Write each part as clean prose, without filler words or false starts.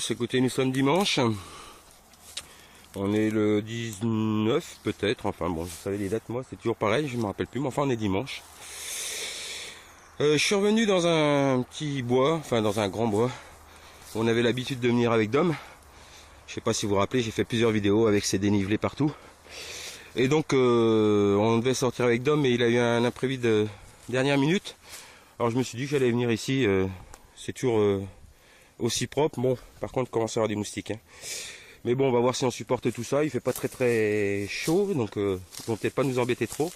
Écoutez, nous sommes dimanche. On est le 19 peut-être. Enfin bon, vous savez les dates, moi c'est toujours pareil, je me rappelle plus. Mais enfin on est dimanche. Je suis revenu dans un petit bois, enfin dans un grand bois. On avait l'habitude de venir avec Dom. Je sais pas si vous vous rappelez, j'ai fait plusieurs vidéos avec ces dénivelés partout. Et donc on devait sortir avec Dom, mais il a eu un imprévu de dernière minute. Alors je me suis dit que j'allais venir ici. C'est toujours aussi propre. Bon, par contre, il commence à y avoir des moustiques. Hein. Mais bon, on va voir si on supporte tout ça. Il fait pas très chaud, donc ils vont peut-être pas nous embêter trop.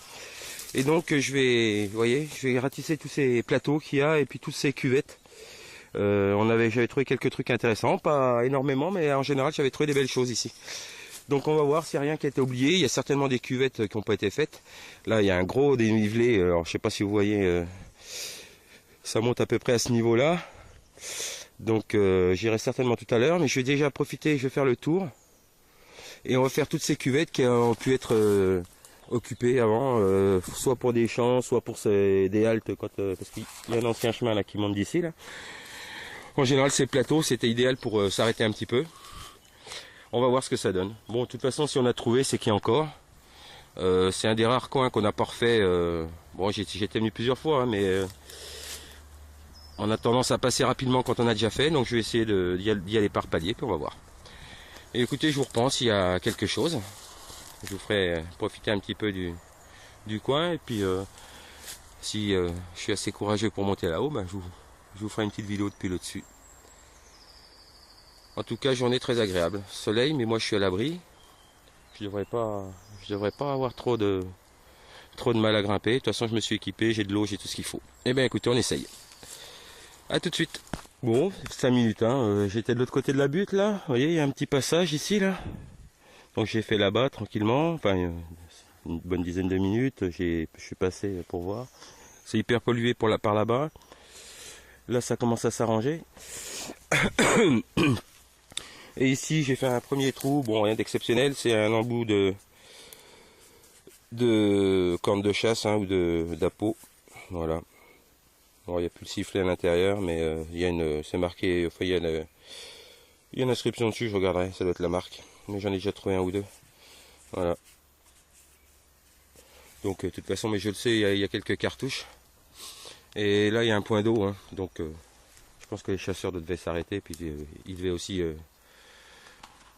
Et donc je vais, vous voyez, je vais ratisser tous ces plateaux qu'il y a et puis toutes ces cuvettes. J'avais trouvé quelques trucs intéressants, pas énormément, mais en général j'avais trouvé des belles choses ici. Donc on va voir s'il n'y a rien qui a été oublié. Il y a certainement des cuvettes qui n'ont pas été faites. Là, il y a un gros dénivelé. Alors je sais pas si vous voyez, ça monte à peu près à ce niveau-là. Donc j'irai certainement tout à l'heure, mais je vais déjà profiter, je vais faire le tour. Et on va faire toutes ces cuvettes qui ont pu être occupées avant, soit pour des champs, soit pour des haltes, parce qu'il y a un ancien chemin là qui monte d'ici. Là. En général, ces plateaux, c'était idéal pour s'arrêter un petit peu. On va voir ce que ça donne. Bon, de toute façon, si on a trouvé, c'est qu'il y a encore. C'est un des rares coins qu'on n'a pas refait. Bon, j'étais venu plusieurs fois, hein, mais... on a tendance à passer rapidement quand on a déjà fait, donc je vais essayer d'y aller par palier, puis on va voir. Et écoutez, je vous reprends s'il y a quelque chose. Je vous ferai profiter un petit peu du coin, et puis si je suis assez courageux pour monter là-haut, ben, je vous ferai une petite vidéo depuis le dessus. En tout cas, journée très agréable. Soleil, mais moi je suis à l'abri. Je devrais pas avoir trop de mal à grimper. De toute façon, je me suis équipé, j'ai de l'eau, j'ai tout ce qu'il faut. Et bien écoutez, on essaye. A tout de suite. Bon, 5 minutes, hein. J'étais de l'autre côté de la butte là. Vous voyez, il y a un petit passage ici là. Donc j'ai fait là-bas tranquillement. Enfin, une bonne dizaine de minutes. Je suis passé pour voir. C'est hyper pollué par là-bas. Là, ça commence à s'arranger. Et ici, j'ai fait un premier trou. Bon, rien d'exceptionnel. C'est un embout de corne de chasse hein, ou d'appôt. Voilà. Bon, il n'y a plus le sifflet à l'intérieur, mais c'est marqué, enfin, il y a une inscription dessus, je regarderai, ça doit être la marque. Mais j'en ai déjà trouvé un ou deux. Voilà. Donc, de toute façon, mais je le sais, il y a quelques cartouches. Et là, il y a un point d'eau, hein, donc je pense que les chasseurs devaient s'arrêter, puis ils devaient aussi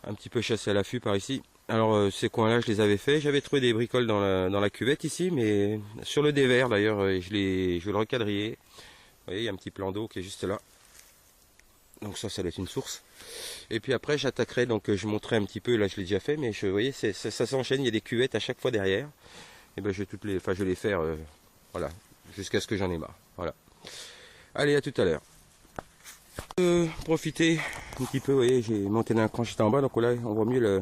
un petit peu chasser à l'affût par ici. Alors, ces coins-là, je les avais fait. J'avais trouvé des bricoles dans la cuvette ici, mais sur le dévers d'ailleurs, je vais le recadrer. Vous voyez, il y a un petit plan d'eau qui est juste là. Donc ça doit être une source. Et puis après, j'attaquerai, donc je montrerai un petit peu, là je l'ai déjà fait, mais vous voyez, ça s'enchaîne, il y a des cuvettes à chaque fois derrière. Et ben je vais les faire, voilà, jusqu'à ce que j'en ai marre. Voilà. Allez, à tout à l'heure. Profiter un petit peu, vous voyez, j'ai monté d'un cran, j'étais en bas, donc là on voit mieux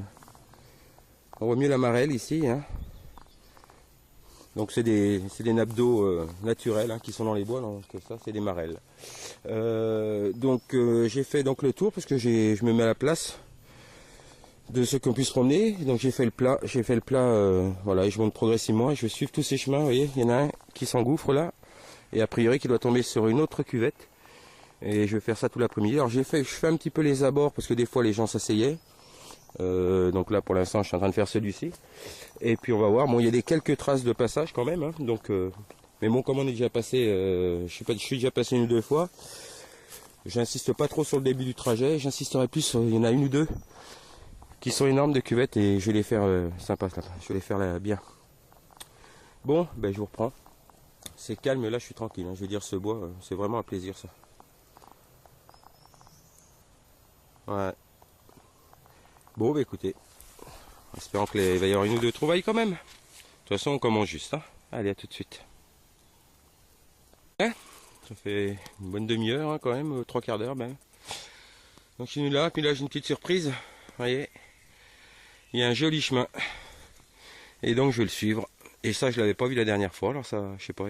la marelle ici. Hein. Donc c'est des nappes d'eau naturelles hein, qui sont dans les bois, donc ça c'est des marelles. J'ai fait donc le tour parce que je me mets à la place de ceux qui ont pu se promener. Donc j'ai fait le plat, voilà, et je monte progressivement et je vais suivre tous ces chemins. Vous voyez, il y en a un qui s'engouffre là, et a priori qui doit tomber sur une autre cuvette. Et je vais faire ça tout l'après-midi. Alors je fais un petit peu les abords parce que des fois les gens s'asseyaient. Donc là pour l'instant je suis en train de faire celui-ci. Et puis on va voir, bon il y a quelques traces de passage quand même, hein, donc, mais bon comme on est déjà passé, je suis déjà passé une ou deux fois, j'insiste pas trop sur le début du trajet, j'insisterai plus sur, il y en a une ou deux qui sont énormes de cuvettes et je vais les faire sympa là, je vais les faire là, bien. Bon, ben je vous reprends, c'est calme là je suis tranquille, hein. Je veux dire ce bois, c'est vraiment un plaisir ça. Ouais. Bon bah écoutez, espérons qu'il va y avoir une ou deux trouvailles quand même. De toute façon on commence juste. Hein. Allez, à tout de suite. Hein, ça fait une bonne demi-heure hein, quand même, trois quarts d'heure même. Donc je suis venu là, puis là j'ai une petite surprise. Vous voyez, il y a un joli chemin. Et donc je vais le suivre. Et ça je l'avais pas vu la dernière fois, alors ça, je sais pas,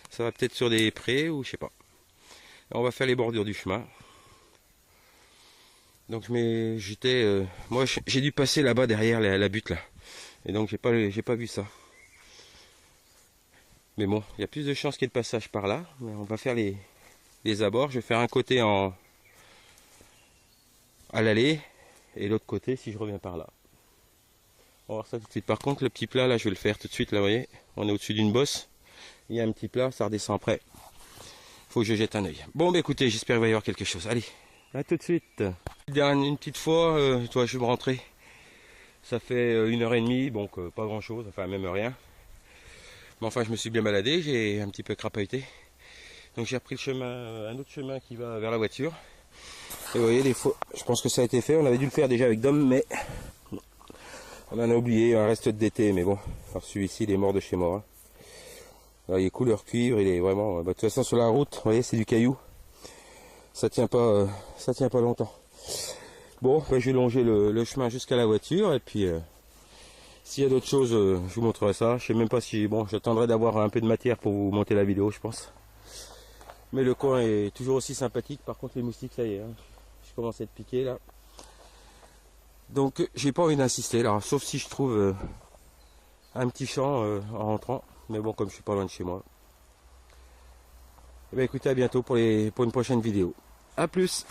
ça va peut-être sur des prés ou je sais pas. Alors, on va faire les bordures du chemin. Donc moi j'ai dû passer là-bas derrière la butte là. Et donc j'ai pas vu ça. Mais bon, il y a plus de chances qu'il y ait de passage par là. Mais on va faire les abords. Je vais faire un côté à l'aller et l'autre côté si je reviens par là. On va voir ça tout de suite. Par contre le petit plat là je vais le faire tout de suite là, vous voyez, on est au-dessus d'une bosse, il y a un petit plat, ça redescend après. Faut que je jette un œil. Bon bah écoutez, j'espère qu'il va y avoir quelque chose. Allez, à tout de suite. Une petite fois, toi je vais me rentrer. Ça fait 1h30, donc pas grand chose, enfin même rien. Mais enfin je me suis bien baladé, j'ai un petit peu crapahuté. Donc j'ai repris le chemin, un autre chemin qui va vers la voiture. Et vous voyez, des fois, je pense que ça a été fait. On avait dû le faire déjà avec Dom, mais on en a oublié un reste d'été. Mais bon, alors celui-ci, il est mort de chez mort. Hein. Alors, il est couleur cuivre, il est vraiment. De toute façon, sur la route, vous voyez, c'est du caillou. Ça tient pas longtemps. Bon, ben, je vais longer le chemin jusqu'à la voiture et puis s'il y a d'autres choses, je vous montrerai ça. Je sais même pas si, bon, j'attendrai d'avoir un peu de matière pour vous monter la vidéo, je pense. Mais le coin est toujours aussi sympathique. Par contre, les moustiques, ça y est, hein. Je commence à être piqué là. Donc, j'ai pas envie d'insister là, sauf si je trouve un petit champ en rentrant. Mais bon, comme je suis pas loin de chez moi. Eh bien, écoutez, à bientôt pour une prochaine vidéo. A plus!